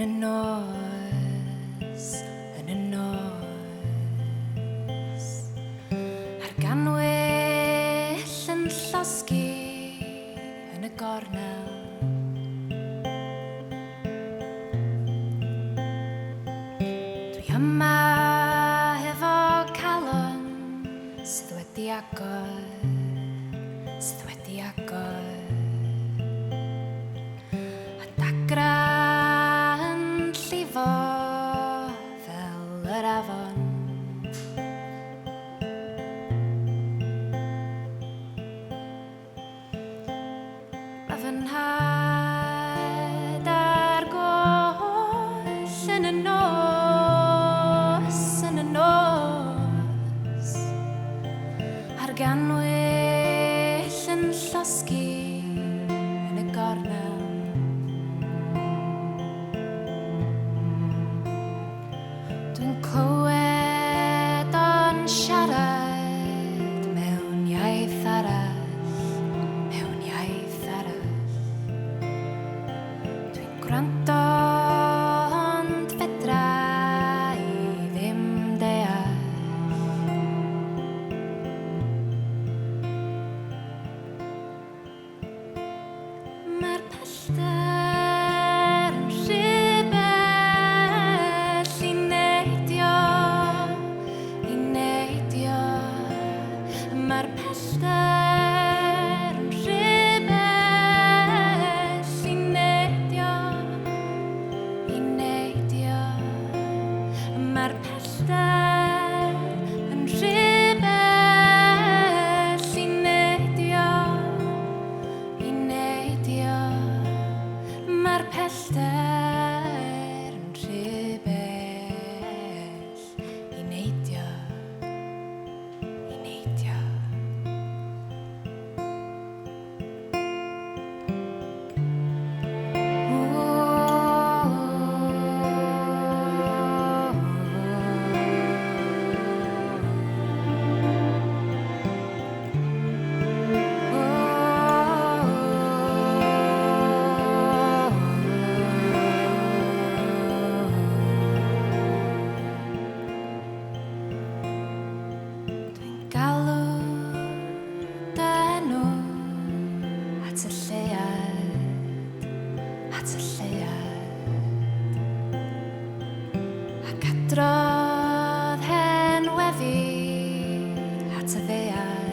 y nos, yn y nos, a'r ganwyll yn llosgi yn y gornel. Dwi yma efo calon sydd wedi agor, sydd wedi agor. A dagra yn llifo fel yr afon. Mae fy nhad ar goll yn y nos, yn y nos, a'r ganwyll yn llosgi yn y gornel. Dwi'n clywed o'n siarad mewn iaith arall, mewn iaith arall. Dwi'n gwrando ond fedra i ddim deall. Mae'r pellter yn rhy bell i neidio, i neidio. Mae'r pellter yn rhy bell i neidio, i neidio. Mae'r pellter yn rhy bell i neidio, i neidio. Mae'r pellter yn rhy bell i neidio, i neidio. Dwi'n galw dy enw at y lleuad, at y lleuad. Ac adrodd hen weddi at y ddaear.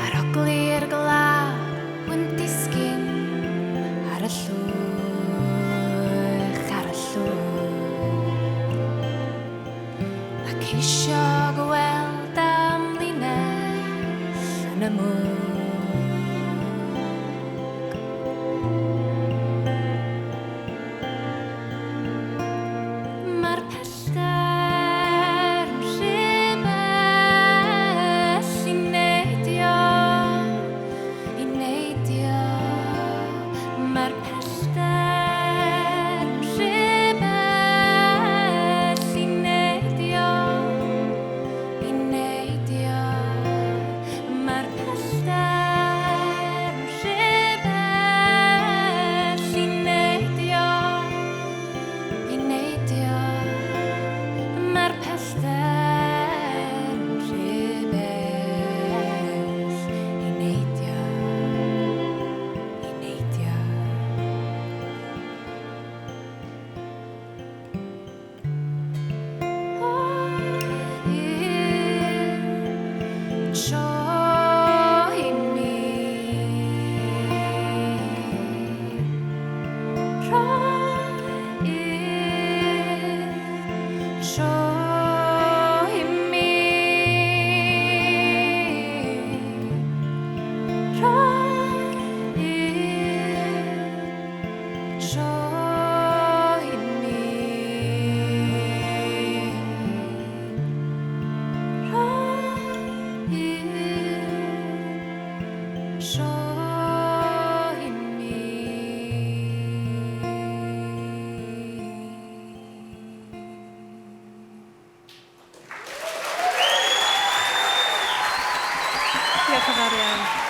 Ar ogli'r glaw yn disgyn ar y llwch, ar y llwch. Ac eisio gweld am linell yn y mwg. Mae'r pellter yn rhy bell i neidio, i neidio. Mae'r pellter yn rhy bell i neidio, i neidio. Mae'r pellter yn rhy bell i neidio, i neidio. Mae'r pellter yn rhy bell i neidio, i neidio. Un tro i mi, rhoi un tro i mi, rhoi un tro i mi, rhoi un tro i mi. Diolch yn fawr iawn.